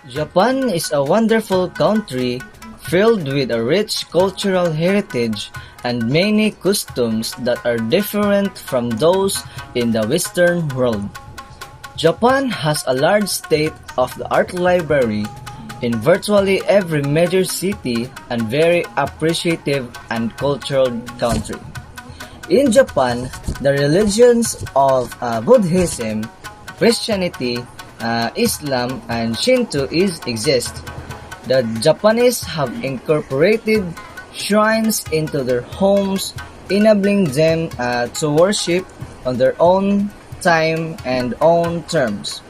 Japan is a wonderful country filled with a rich cultural heritage and many customs that are different from those in the Western world. Japan has a large state-of-the-art library in virtually every major city and very appreciative and cultural country. In Japan, the religions of Buddhism, Christianity, Islam, and Shinto exist. The Japanese have incorporated shrines into their homes, enabling them to worship on their own time and own terms.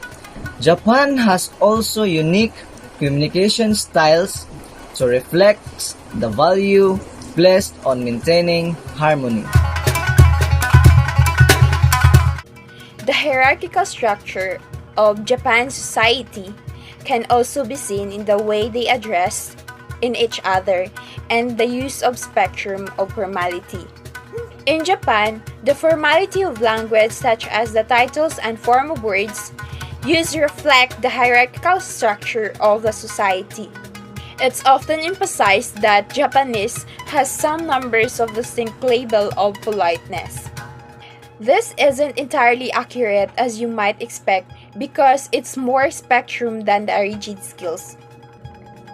Japan has also unique communication styles to reflect the value placed on maintaining harmony. The hierarchical structure of Japan's society can also be seen in the way they address in each other and the use of spectrum of formality. In Japan, the formality of language such as the titles and form of words used reflect the hierarchical structure of the society. It's often emphasized that Japanese has some numbers of distinct level of politeness. This isn't entirely accurate as you might expect because it's more spectrum than the rigid skills.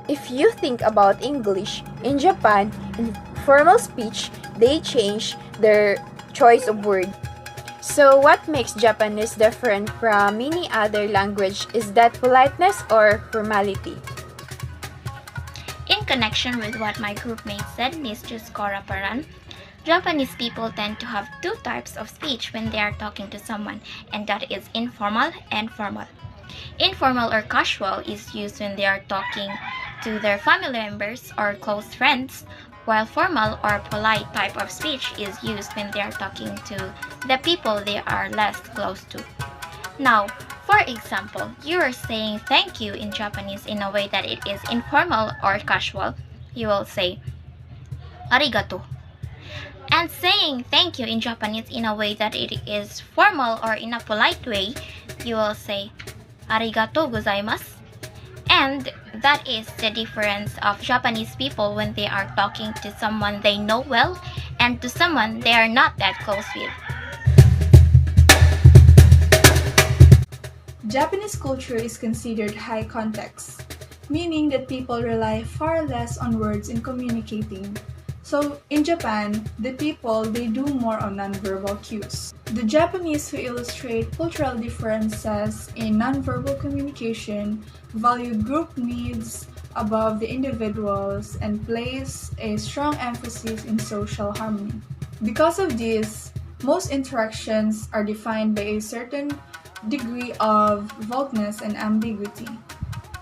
If you think about English, in Japan, in formal speech, they change their choice of word. So what makes Japanese different from many other language is that politeness or formality. In connection with what my groupmate said, Ms. Juskora Paran, Japanese people tend to have two types of speech when they are talking to someone, and that is informal and formal. Informal or casual is used when they are talking to their family members or close friends, while formal or polite type of speech is used when they are talking to the people they are less close to. Now, for example, you are saying thank you in Japanese in a way that it is informal or casual. You will say arigato. And saying thank you in Japanese in a way that it is formal or in a polite way, you will say arigatou gozaimasu. And that is the difference of Japanese people when they are talking to someone they know well and to someone they are not that close with. Japanese culture is considered high context, meaning that people rely far less on words in communicating. So in Japan, the people, they do more on nonverbal cues. The Japanese who illustrate cultural differences in nonverbal communication value group needs above the individuals and place a strong emphasis in social harmony. Because of this, most interactions are defined by a certain degree of vagueness and ambiguity.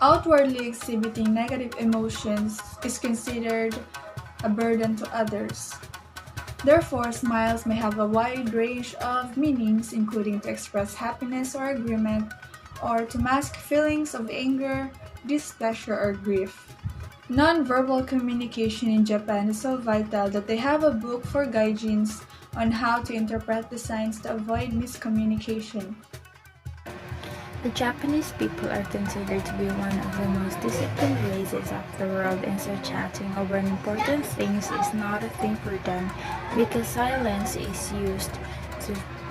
Outwardly exhibiting negative emotions is considered a burden to others. Therefore, smiles may have a wide range of meanings, including to express happiness or agreement, or to mask feelings of anger, displeasure, or grief. Non-verbal communication in Japan is so vital that they have a book for gaijins on how to interpret the signs to avoid miscommunication. The Japanese people are considered to be one of the most disciplined races of the world, and so chatting over important things is not a thing for them because silence is used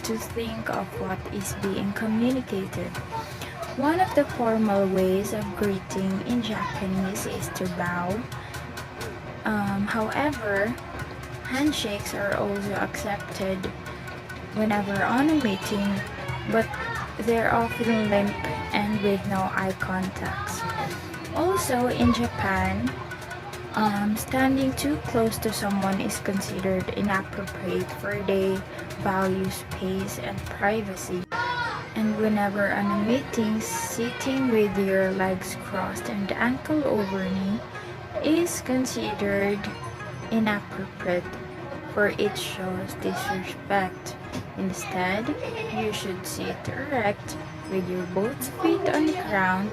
to think of what is being communicated. One of the formal ways of greeting in Japanese is to bow. However, handshakes are also accepted whenever on a meeting, but they're often limp and with no eye contacts. Also in Japan, standing too close to someone is considered inappropriate, for they value space and privacy. And whenever on a meeting, sitting with your legs crossed and ankle over knee is considered inappropriate, for it shows disrespect. Instead, you should sit erect with your both feet on the ground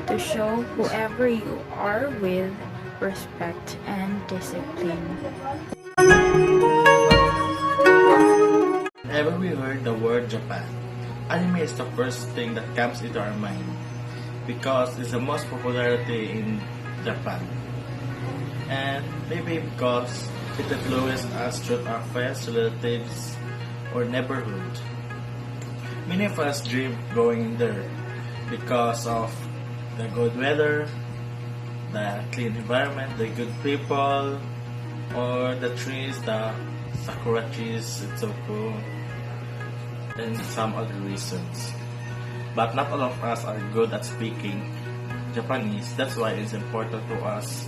to show whoever you are with respect and discipline. Japan? Anime is the first thing that comes into our mind because it's the most popularity in Japan. And maybe because it influenced us through our friends, relatives, or neighborhood. Many of us dream going there because of the good weather, the clean environment, the good people, or the trees, the sakura trees, it's so cool, and some other reasons. But not all of us are good at speaking Japanese. That's why it's important to us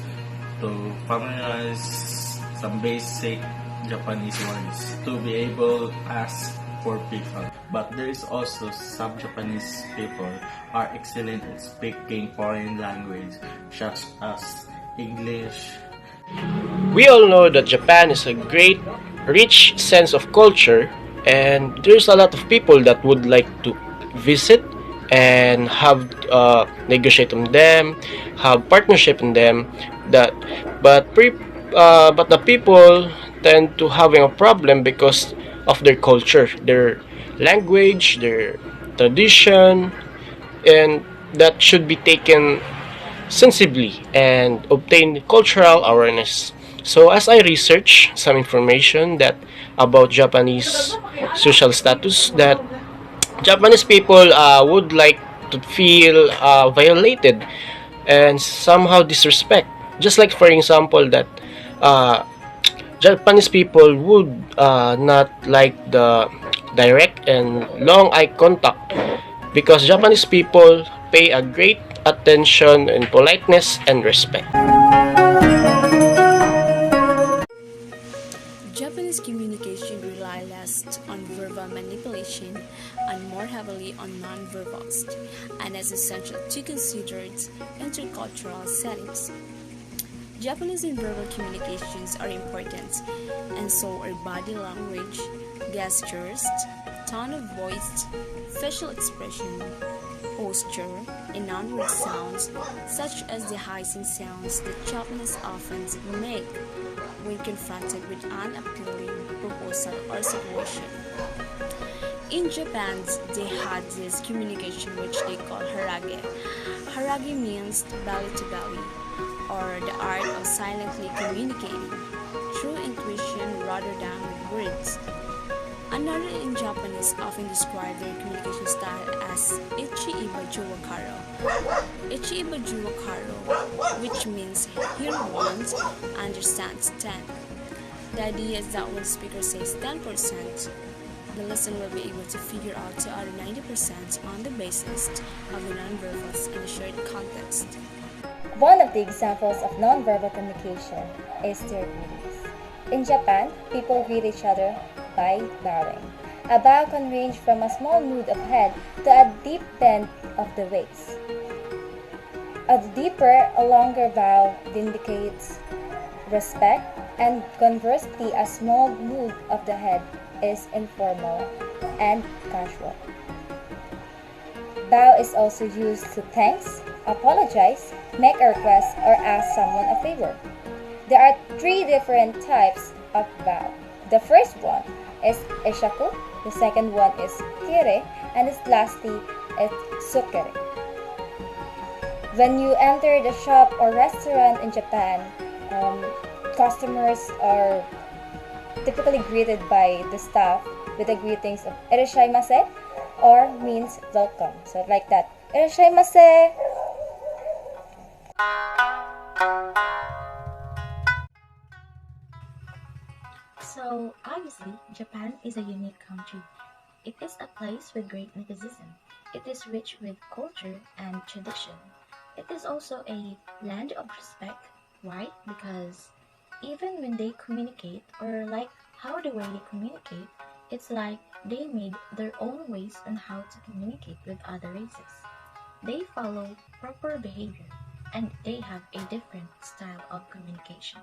to familiarize some basic Japanese words to be able to ask for people. But there is also some Japanese people are excellent at speaking foreign language such as English. We all know that Japan is a great, rich sense of culture, and there's a lot of people that would like to visit and have negotiate on them, have partnership in them. That, but the people tend to having a problem because of their culture, their language, their tradition, and that should be taken sensibly and obtain cultural awareness. So as I research some information that about Japanese social status, that Japanese people would like to feel violated and somehow disrespect. Just like for example that uh, Japanese people would not like the direct and long eye contact because Japanese people pay a great attention in politeness and respect. Japanese communication rely less on verbal manipulation and more heavily on non-verbals, and is essential to considered intercultural settings. Japanese nonverbal communications are important, and so are body language, gestures, tone of voice, facial expression, posture, and non-word sounds, such as the hissing sounds that Japanese often make when confronted with an appealing proposal or situation. In Japan, they had this communication which they call harage. Harage means belly to belly, or the art of silently communicating through intuition rather than with words. Another in Japanese often describe their communication style as ichi-iba juwakaro. Ichi-iba juwakaro, which means hear once, understands 10. The idea is that when the speaker says 10%, the listener will be able to figure out the other 90% on the basis of the nonverbals in a shared context. One of the examples of nonverbal communication is their greetings. In Japan, people greet each other by bowing. A bow can range from a small nod of head to a deep bend of the waist. A deeper, a longer bow indicates respect, and conversely, a small nod of the head is informal and casual. Bow is also used to thanks, apologize, make a request, or ask someone a favor. There are 3 different types of bow. The first one is ishaku, the second one is kire, and lastly is sukere. When you enter the shop or restaurant in Japan, customers are typically greeted by the staff with the greetings of irashaimase, or means welcome. So like that, irashaimase. So, obviously, Japan is a unique country. It is a place with great mysticism. It is rich with culture and tradition. It is also a land of respect. Why? Because even when they communicate, or like how the way they communicate, it's like they made their own ways on how to communicate with other races. They follow proper behavior, and they have a different style of communication.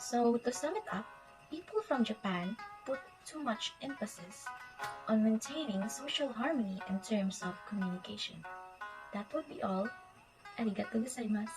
So, to sum it up, people from Japan put too much emphasis on maintaining social harmony in terms of communication. That would be all. Arigatou gozaimasu.